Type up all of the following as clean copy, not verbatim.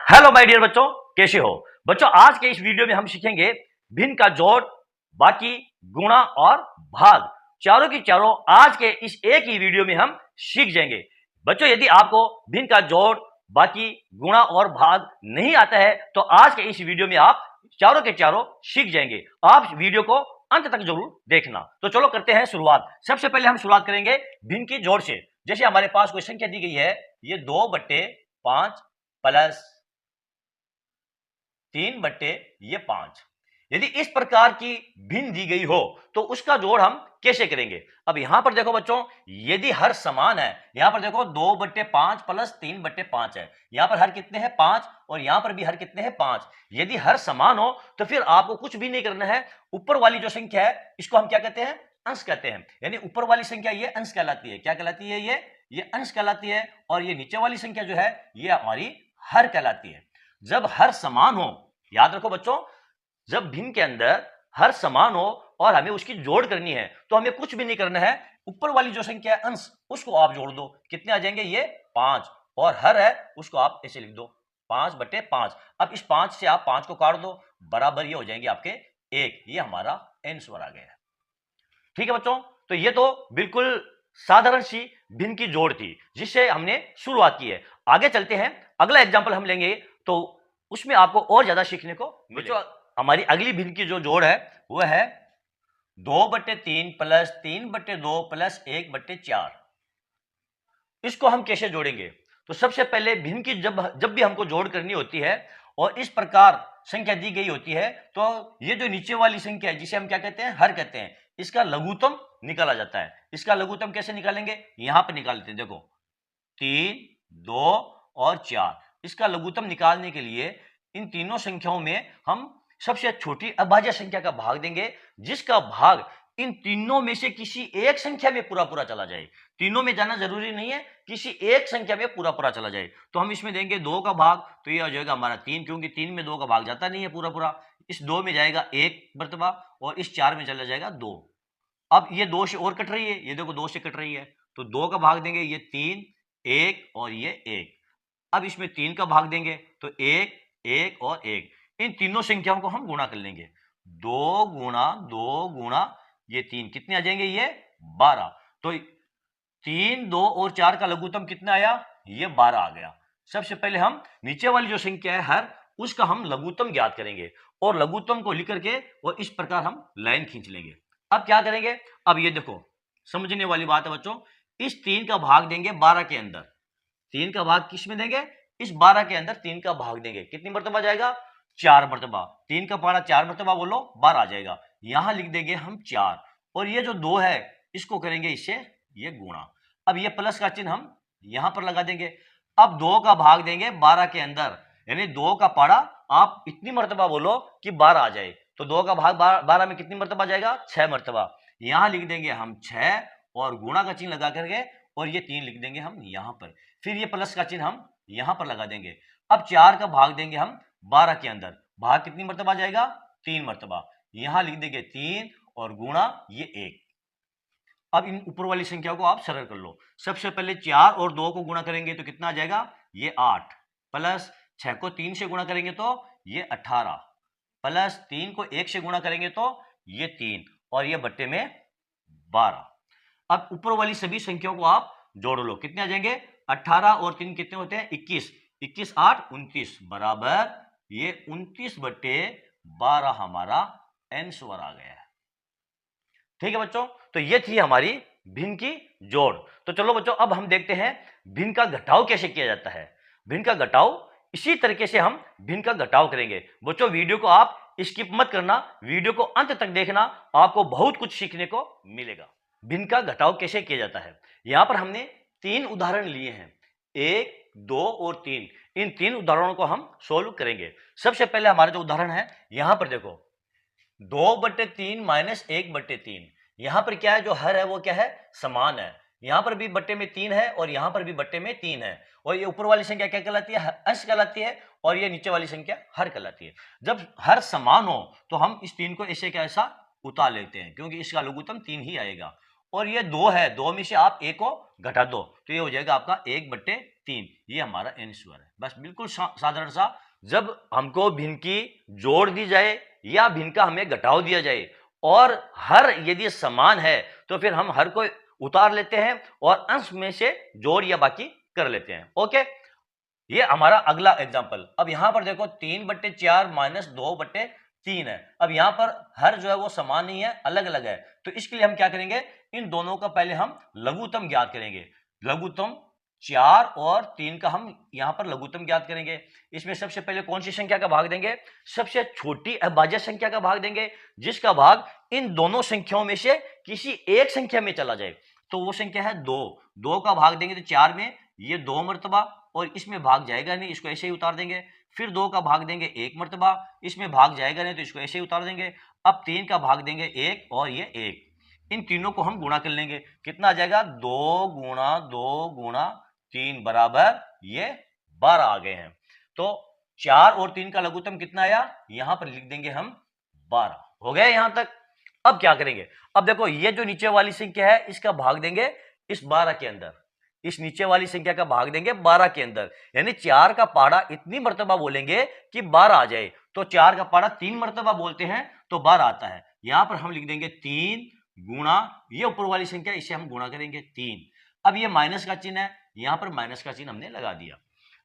Hello my dear बच्चों, कैसे हो बच्चों। आज के इस वीडियो में हम सीखेंगे भिन्न का जोड़, बाकी, गुणा और भाग। चारों की चारों आज के इस एक ही वीडियो में हम सीख जाएंगे। बच्चों, यदि आपको भिन्न का जोड़, बाकी, गुणा और भाग नहीं आता है तो आज के इस वीडियो में आप चारों के चारों सीख जाएंगे। आप वीडियो को अंत तक जरूर देखना। तो चलो करते हैं शुरुआत। सबसे पहले हम शुरुआत करेंगे भिन्न की जोड़ से। जैसे हमारे पास कोई संख्या दी गई है, ये 2/5 प्लस 3/5। यदि इस प्रकार की भिन्न दी गई हो तो उसका जोड़ हम कैसे करेंगे। अब यहां पर देखो बच्चों, यदि हर समान है, यहां पर देखो 2/5 प्लस 3/5 है, यहां पर हर कितने हैं 5 और यहां पर भी हर कितने हैं 5। यदि हर समान हो तो फिर आपको कुछ भी नहीं करना है। ऊपर वाली जो संख्या है इसको हम क्या कहते हैं, अंश कहते हैं। यानी ऊपर वाली संख्या ये अंश कहलाती है। क्या कहलाती है? ये अंश कहलाती है। और ये नीचे वाली संख्या जो है ये हमारी हर कहलाती है। जब हर समान हो, याद रखो बच्चों, जब भिन्न के अंदर हर समान हो और हमें उसकी जोड़ करनी है तो हमें कुछ भी नहीं करना है। ऊपर वाली जो संख्या है अंश, उसको आप जोड़ दो। कितने आ जाएंगे? ये 5। और हर है उसको आप ऐसे लिख दो 5/5। अब इस 5 से आप 5 को काट दो, बराबर ये हो जाएंगे आपके 1। ये हमारा आंसर आ गया। ठीक है बच्चों, तो ये तो बिल्कुल साधारण सी भिन्न की जोड़ थी जिससे हमने शुरुआत की है। आगे चलते हैं, अगला एग्जांपल हम लेंगे तो उसमें आपको और ज्यादा सीखने को मिलेगा। हमारी अगली भिन्न की जो जोड़ है वो है 2/3 प्लस 3/2 प्लस 1/4। इसको हम कैसे जोड़ेंगे? तो सबसे पहले भिन्न की जब भी हमको जोड़ करनी होती है और इस प्रकार संख्या दी गई होती है तो ये जो नीचे वाली संख्या है जिसे हम क्या कहते हैं, हर कहते हैं, इसका लघुत्तम निकाला जाता है। इसका लघुत्तम कैसे निकालेंगे? यहां पर निकाल लेते हैं। देखो 3, 2 और 4। इसका लघुत्तम निकालने के लिए इन तीनों संख्याओं में हम सबसे छोटी अभाज्य संख्या का भाग देंगे, जिसका भाग इन तीनों में से किसी एक संख्या में पूरा पूरा चला जाए। तीनों में जाना जरूरी नहीं है, किसी एक संख्या में पूरा पूरा चला जाए। तो हम इसमें देंगे 2 का भाग, तो ये हो जाएगा हमारा 3, क्योंकि 3 में 2 का भाग जाता नहीं है पूरा पूरा। इस 2 में जाएगा 1 मर्तबा और इस 4 में चला जाएगा 2। अब ये 2 से और कट रही है, ये देखो 2 से कट रही है, तो 2 का भाग देंगे, ये 3, 1 और ये 1। अब इसमें 3 का भाग देंगे तो 1, 1 और 1। इन तीनों संख्याओं को हम गुणा कर लेंगे। 2 गुणा 2 गुणा ये 3, कितने आ जाएंगे? ये 12। तो 3, 2 और 4 का लघुत्तम कितना आया? ये 12 आ गया। सबसे पहले हम नीचे वाली जो संख्या है हर, उसका हम लघुत्तम ज्ञात करेंगे और लघुत्तम को लिख करके और इस प्रकार हम लाइन खींच लेंगे। अब क्या करेंगे? अब ये देखो, समझने वाली बात है बच्चों, इस 3 का भाग देंगे 12 के अंदर। 3 का भाग किस में देंगे? इस 12 के अंदर 3 का भाग देंगे। कितनी मर्तबा जाएगा? 4 मर्तबा। 3 का पारा 4 मर्तबा बोलो, 12 आ जाएगा। यहां लिख देंगे हम 4 और ये जो 2 है इसको करेंगे इससे ये गुणा। अब ये प्लस का चिन्ह हम यहां पर लगा देंगे। अब 2 का भाग देंगे 12 के अंदर, यानी 2 का पारा आप इतनी मर्तबा बोलो कि 12 आ जाए। तो 2 का भाग 12 में कितनी मर्तबा जाएगा? 6 मर्तबा। यहां लिख देंगे हम 6 और गुणा का चिन्ह लगा करके और ये 3 लिख देंगे हम यहां पर। फिर ये प्लस का चिन्ह हम यहां पर लगा देंगे। अब 4 का भाग देंगे हम 12 के अंदर, भाग कितनी मर्तबा जाएगा? 3 मर्तबा। यहां लिख देंगे 3 और गुणा ये 1। अब इन ऊपर वाली संख्या को आप सरल कर लो। सबसे पहले 4 और 2 को गुणा करेंगे तो कितना आ जाएगा? ये 8, प्लस 6 को 3 से गुणा करेंगे तो ये 18, प्लस 3 को 1 से गुणा करेंगे तो ये 3 और ये बट्टे में 12। अब ऊपर वाली सभी संख्याओं को आप जोड़ लो, कितने आ जाएंगे? 18 और 3 कितने होते हैं? 21। 21 8 29 बराबर ये 29/12 हमारा आंसर आ गया है। ठीक है बच्चों, तो ये थी हमारी भिन्न की जोड़। तो चलो बच्चों, अब हम देखते हैं भिन्न का घटाव कैसे किया जाता है। भिन्न का घटाव इसी तरीके से हम भिन्न का घटाव करेंगे। बच्चों, वीडियो को आप स्किप मत करना, वीडियो को अंत तक देखना, आपको बहुत कुछ सीखने को मिलेगा। भिन्न का घटाव कैसे किया जाता है, यहां पर हमने 3 उदाहरण लिए हैं, 1, 2 और 3। इन 3 उदाहरणों को हम सोल्व करेंगे। सबसे पहले हमारा जो उदाहरण है यहां पर देखो, 2/3 माइनस 1/3। यहां पर क्या है, जो हर है वो क्या है? समान है। यहां पर भी बट्टे में 3 है और यहां पर भी बट्टे में 3 है। और ये ऊपर वाली संख्या क्या कहलाती है? अंश कहलाती है। और ये नीचे वाली संख्या हर कहलाती है। जब हर समान हो तो हम इस 3 को ऐसे कैसा उतार लेते हैं, क्योंकि इसका लघुत्तम 3 ही आएगा। और ये 2 है, 2 में से आप 1 को घटा दो तो ये हो जाएगा आपका 1/3। 3, ये हमारा n स्क्वायर है। बस बिल्कुल साधारण सा। जब हमको भिन्न की जोड़ दी जाए या भिन्न का हमें घटाव दिया जाए और हर यदि समान है तो फिर हम हर को उतार लेते हैं और अंश में से जोड़ या बाकी कर लेते हैं। ओके, ये हमारा अगला एग्जांपल। अब यहां पर देखो 3/4 माइनस 2/3 है। अब यहां पर हर जो है वो समान नहीं है, अलग अलग है। तो इसके लिए हम क्या करेंगे, इन दोनों का पहले हम लघुत्तम ज्ञात करेंगे। लघुत्तम 4 और 3 का हम यहां पर लघुत्तम ज्ञात करेंगे। इसमें सबसे पहले कौन सी संख्या का भाग देंगे, सबसे छोटी अभाज्य संख्या का भाग देंगे, जिसका भाग इन दोनों संख्याओं में से किसी एक संख्या में चला जाए। तो वो संख्या है 2 का भाग देंगे तो 4 में ये 2 मर्तबा, और इसमें भाग जाएगा नहीं, इसको ऐसे ही उतार देंगे। फिर 2 का भाग देंगे 1 मर्तबा, इसमें भाग जाएगा नहीं तो इसको ऐसे ही उतार देंगे। अब 3 का भाग देंगे 1 और ये 1। इन तीनों को हम गुणा कर लेंगे। कितना आ जाएगा, 2 गुणा 2 गुणा 3 बराबर ये 12 आ गए हैं। तो 4 और 3 का लघुत्तम कितना आया, यहां पर लिख देंगे हम 12। हो गया यहां तक। अब क्या करेंगे, अब देखो ये जो नीचे वाली संख्या है इसका भाग देंगे इस 12 के अंदर, इस नीचे वाली संख्या का भाग देंगे 12 के अंदर। यानी 4 का पाड़ा इतनी मर्तबा बोलेंगे कि 12 आ जाए। तो 4 का पाड़ा 3 मर्तबा बोलते हैं तो 12 आता है। यहां पर हम लिख देंगे 3 गुणा ये ऊपर वाली संख्या, इसे हम गुणा करेंगे 3। अब ये माइनस का चिन्ह है, यहां पर माइनस का चिन्ह हमने लगा दिया।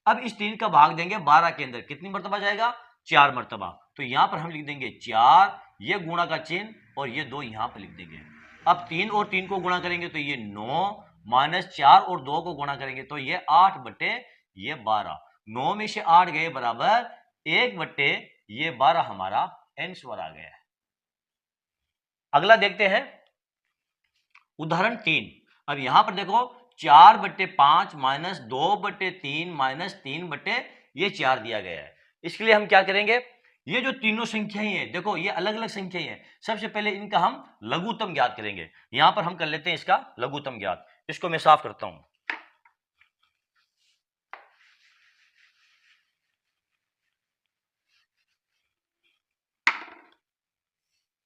अब इस 3 का भाग देंगे 12 के अंदर, कितनी मर्तबा जाएगा, 4 मर्तबा। तो यहां पर हम लिख देंगे 4, ये गुणा का चिन्ह और ये 2 यहां पर लिख देंगे। अब 3 और 3 को गुणा करेंगे तो ये 9, माइनस 4 और 2 को गुणा करेंगे तो ये 8/12। 9 में से 8 गए बराबर 1/12 हमारा n स्क्वायर आ गया है। अगला देखते हैं उदाहरण 3। अब यहां पर देखो 4/5 माइनस 2/3 माइनस 3/4 दिया गया है। इसके लिए हम क्या करेंगे, ये जो तीनों संख्याएं हैं देखो ये अलग अलग संख्याएं हैं। सबसे पहले इनका हम लघुत्तम ज्ञात करेंगे। यहां पर हम कर लेते हैं इसका लघुत्तम ज्ञात। इसको मैं साफ करता हूं।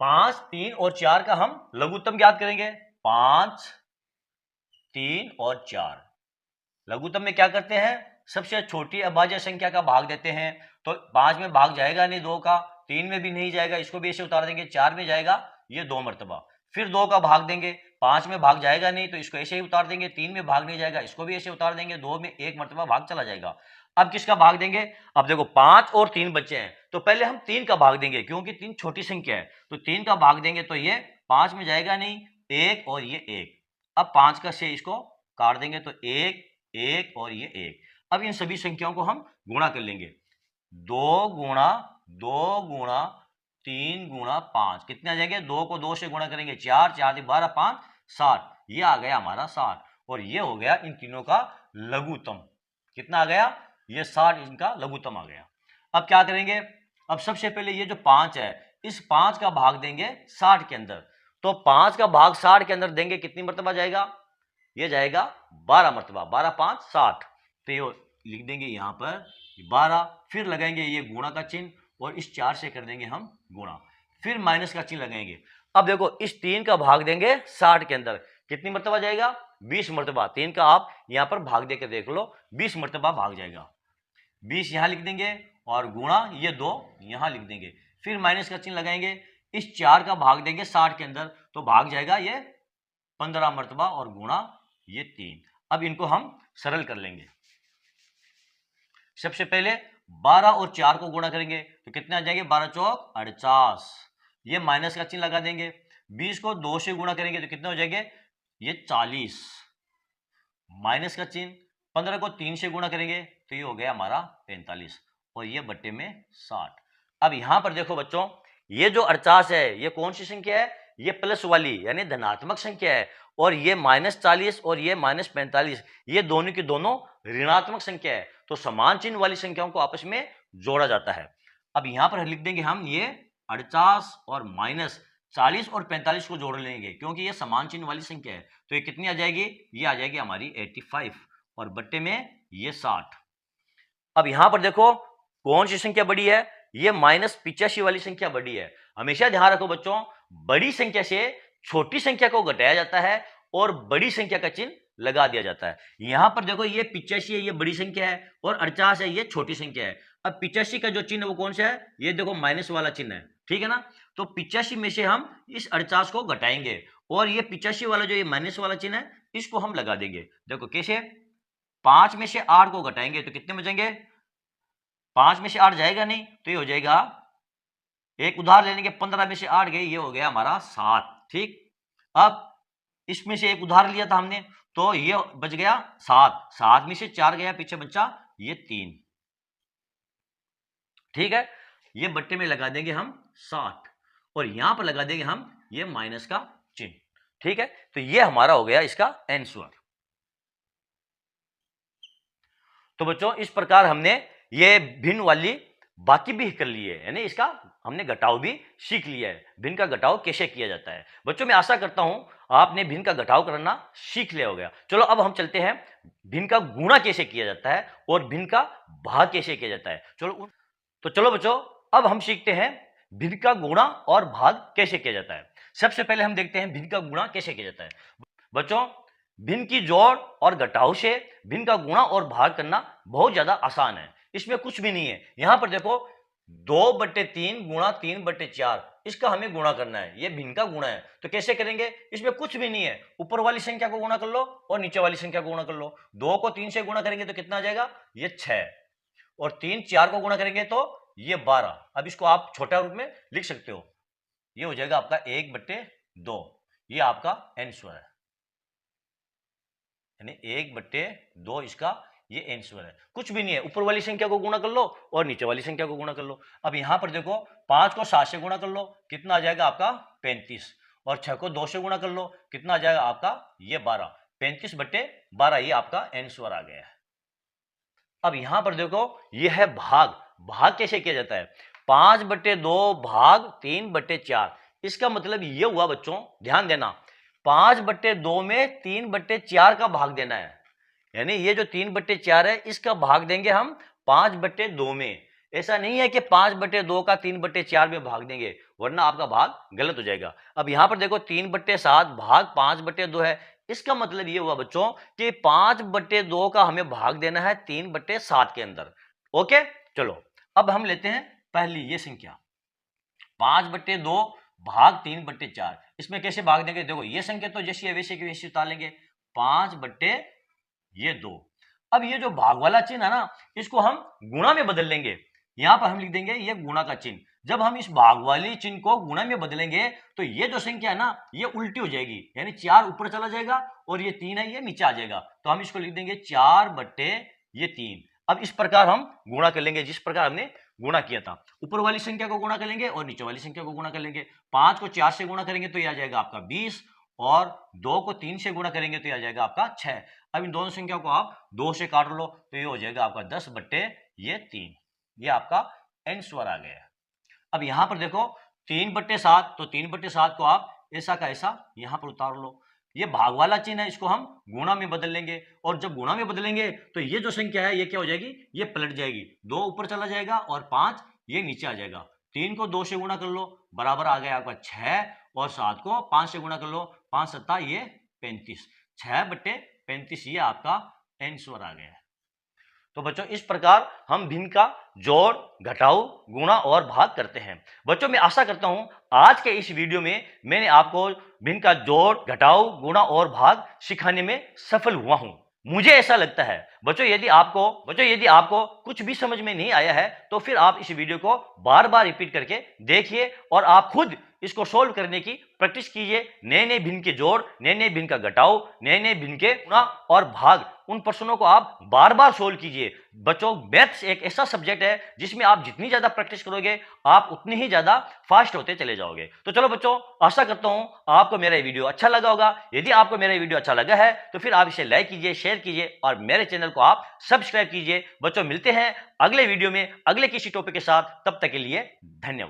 5, 3 और 4 का हम लघुत्तम ज्ञात करेंगे। 5, 3 और 4 लघुत्तम में क्या करते हैं, सबसे छोटी अभाज्य संख्या का भाग देते हैं। तो 5 में भाग जाएगा नहीं 2 का, 3 में भी नहीं जाएगा, इसको भी ऐसे उतार देंगे। 4 में जाएगा ये 2 मर्तबा। फिर 2 का भाग देंगे, 5 में भाग जाएगा नहीं तो इसको ऐसे ही उतार देंगे। 3 में भाग नहीं जाएगा, इसको भी ऐसे उतार देंगे। 2 में 1 मर्तबा भाग चला जाएगा। अब किसका भाग देंगे, अब देखो 5 और 3 बच्चे हैं तो पहले हम 3 का भाग देंगे क्योंकि 3 छोटी संख्या है। तो 3 का भाग देंगे तो ये 5 में जाएगा नहीं, 1 और ये 1। अब 5 का से इसको काट देंगे तो 1, 1 और ये 1। अब इन सभी संख्याओं को हम गुणा कर लेंगे। 2 गुणा 2 गुणा 3 गुणा 5 कितने आ जाएंगे, 2 को 2 से गुणा करेंगे 4, 4 12, 5 60। ये आ गया हमारा 60 और ये हो गया इन तीनों का लघुत्तम। कितना आ गया, ये 60 इनका लघुत्तम आ गया। अब क्या करेंगे, अब सबसे पहले ये जो 5 है इस 5 का भाग देंगे 60 के अंदर। तो 5 का भाग 60 के अंदर देंगे कितनी मर्तबा जाएगा, ये जाएगा 12 मर्तबा। 12, 5, 60। तो ये लिख देंगे यहां पर 12। फिर लगाएंगे ये गुणा का चिन्ह और इस 4 से कर देंगे हम गुणा, फिर माइनस का चिन्ह लगाएंगे। अब देखो इस 3 का भाग देंगे 60 के अंदर, कितनी मर्तबा जाएगा, 20 मर्तबा। 3 का आप यहां पर भाग देकर देख लो, 20 मर्तबा भाग जाएगा। 20 यहां लिख देंगे और गुणा ये 2 यहां लिख देंगे, फिर माइनस का चिन्ह लगाएंगे। इस 4 का भाग देंगे 60 के अंदर तो भाग जाएगा ये 15 मर्तबा और गुणा ये 3। अब इनको हम सरल कर लेंगे। सबसे पहले 12 और 4 को गुणा करेंगे तो कितने आ जाएंगे, 12 चौक 48। ये माइनस का चिन्ह लगा देंगे। 20 को 2 से गुणा करेंगे तो कितने हो जाएंगे, ये 40, माइनस का चिन्ह। 15 को 3 से गुणा करेंगे तो ये हो गया हमारा 45 और ये बट्टे में 60। अब यहां पर देखो बच्चों, ये जो 48 है ये कौन सी संख्या है, ये प्लस वाली यानी धनात्मक संख्या है, और ये -40 और ये -45 ये दोनों की दोनों ऋणात्मक संख्या है। तो समान चिन्ह वाली संख्याओं को आपस में जोड़ा जाता है। अब यहां पर लिख देंगे हम ये 48 और -40 और 45 को जोड़ लेंगे क्योंकि ये समान चिन्ह वाली संख्या है। तो ये कितनी आ जाएगी, ये आ जाएगी हमारी 85 और बट्टे में ये 60। अब यहां पर देखो कौन सी संख्या बड़ी है, ये -85 वाली संख्या बड़ी है। हमेशा ध्यान रखो बच्चों, बड़ी संख्या से छोटी संख्या को घटाया जाता है और बड़ी संख्या का चिन्ह लगा दिया जाता है। यहां पर देखो ये 85 है, ये बड़ी संख्या है, और 48 है, ये छोटी संख्या है। अब 85 का जो चिन्ह है वो कौन सा है, ये देखो माइनस वाला चिन्ह है, ठीक है ना। तो 85 में से हम इस 48 को घटाएंगे, और ये 85 वाला जो ये माइनस वाला चिन्ह है इसको हम लगा देंगे। देखो कैसे, 5 में से 8 को घटाएंगे तो कितने बचेंगे, 5 में से 8 जाएगा नहीं, तो ये हो जाएगा, एक उधार लेने के 15 में से 8 गए, ये हो गया हमारा 7, ठीक। अब इसमें से एक उधार लिया था हमने, तो ये बच गया 7, 7 में से 4 गया, पीछे बचा ये 3, ठीक है। ये बट्टे में लगा देंगे हम 60, और यहां पर लगा देंगे हम ये माइनस का चिन्ह, ठीक है। तो ये हमारा हो गया इसका आंसर। तो बच्चों इस प्रकार हमने ये भिन्न वाली बाकी भी कर ली है, यानी इसका हमने घटाव भी सीख लिया है, भिन्न का घटाव कैसे किया जाता है। बच्चों मैं आशा करता हूं आपने भिन्न का घटाव करना सीख लिया होगा। चलो अब हम चलते हैं भिन्न का गुणा कैसे किया जाता है और भिन्न का भाग कैसे किया जाता है। चलो बच्चों अब हम सीखते हैं भिन्न का गुणा और भाग कैसे किया जाता है। सबसे पहले हम देखते हैं भिन्न का गुणा कैसे किया जाता है। बच्चों भिन्न की जोड़ और घटाव से भिन्न का गुणा और भाग करना बहुत ज्यादा आसान है, इसमें कुछ भी नहीं है। यहां पर देखो 2/3 गुणा 3/4, इसका हमें गुणा करना है, ये भिन्न का गुणा है। तो कैसे करेंगे, इसमें कुछ भी नहीं है, ऊपर वाली संख्या को गुणा कर लो और नीचे वाली संख्या को गुणा कर लो। 2 को 3 से गुणा करेंगे तो कितना आ जाएगा, ये 6, और 3 4 को गुणा करेंगे तो ये 12। अब इसको आप छोटा रूप में लिख सकते हो, ये हो जाएगा आपका 1/2, ये आपका आंसर है, यानी 1/2 इसका ये आंसर है। कुछ भी नहीं है, ऊपर वाली संख्या को गुणा कर लो और नीचे वाली संख्या को गुणा कर लो। अब यहां पर देखो 5 को 7 से गुणा कर लो, कितना आ जाएगा आपका 35, और 6 को 2 से गुणा कर लो, कितना आ जाएगा आपका ये 12, 35/12, ये आपका आंसर आ गया है। अब यहां पर देखो ये है भाग, भाग कैसे किया जाता है, 5/2 भाग 3/4, इसका मतलब ये हुआ बच्चों, ध्यान देना, 5/2 में 3/4 का भाग देना है, यानी ये जो 3/4 है इसका भाग देंगे हम 5/2 में। ऐसा नहीं है कि 5/2 का 3/4 में भाग देंगे, वरना आपका भाग गलत हो जाएगा। अब यहां पर देखो 3/7 भाग 5/2 है, इसका मतलब ये हुआ बच्चों कि 5/2 का हमें भाग देना है 3/7 के अंदर। ओके, चलो अब हम लेते हैं पहली ये संख्या 5/2 भाग 3/4, इसमें कैसे भाग देंगे, देखो ये संख्या तो जैसी है वैसे की वैसी उतार 5/2। अब ये जो भाग वाला चिन्ह है ना, इसको हम गुणा में बदल लेंगे, यहां पर हम लिख देंगे ये गुणा का चिन्ह। जब हम इस भाग वाली चिन्ह को गुणा में बदलेंगे तो ये जो संख्या है ना ये उल्टी हो जाएगी, यानी 4 ऊपर चला जाएगा और ये 3 है ये नीचे आ जाएगा, तो हम इसको लिख देंगे 4/3। अब इस प्रकार हम गुणा कर लेंगे, जिस प्रकार हमने गुणा किया था, ऊपर वाली संख्या को गुणा कर लेंगे और नीचे वाली संख्या को गुणा कर लेंगे। 5 को 4 से गुणा करेंगे तो ये आ जाएगा आपका 20, और 2 को 3 से गुणा करेंगे तो ये आ जाएगा आपका 6। अब इन दोनों संख्या को आप 2 से काट लो तो ये हो जाएगा आपका 10/3, ये आपका आंसर आ गया। अब यहां पर देखो 3/7, तो 3/7 को आप ऐसा का ऐसा यहां पर उतार लो, ये भाग वाला चिन्ह है, इसको हम गुणा में बदल लेंगे, और जब गुणा में बदलेंगे तो ये जो संख्या है ये क्या हो जाएगी, ये पलट जाएगी, 2 ऊपर चला जाएगा और 5 ये नीचे आ जाएगा। 3 को 2 से गुणा कर लो, बराबर आ गया आपका 6, और 7 को 5 से गुणा कर लो, 5 7 ये 35, 6/35, ये आपका आंसर आ गया है। तो बच्चों इस प्रकार हम भिन्न का जोड़, घटाव, गुणा और भाग करते हैं। बच्चों मैं आशा करता हूं आज के इस वीडियो में मैंने आपको भिन्न का जोड़, घटाव, गुणा और भाग सिखाने में सफल हुआ हूं। मुझे ऐसा लगता है बच्चों यदि आपको कुछ भी समझ में नहीं आया है तो फिर आप इस वीडियो को बार बार रिपीट करके देखिए और आप खुद इसको सोल्व करने की प्रैक्टिस कीजिए। नए नए भिन्न के जोड़, नए नए भिन्न का घटाव, नए नए भिन्न के गुणा और भाग, उन प्रश्नों को आप बार बार सोल्व कीजिए। बच्चों मैथ्स एक ऐसा सब्जेक्ट है जिसमें आप जितनी ज्यादा प्रैक्टिस करोगे आप उतनी ही ज्यादा फास्ट होते चले जाओगे। तो चलो बच्चों, आशा करता हूं आपको मेरा वीडियो अच्छा लगा होगा। यदि आपको मेरा वीडियो अच्छा लगा है तो फिर आप इसे लाइक कीजिए, शेयर कीजिए और मेरे चैनल को आप सब्सक्राइब कीजिए। बच्चों मिलते हैं अगले वीडियो में अगले किसी टॉपिक के साथ, तब तक के लिए धन्यवाद।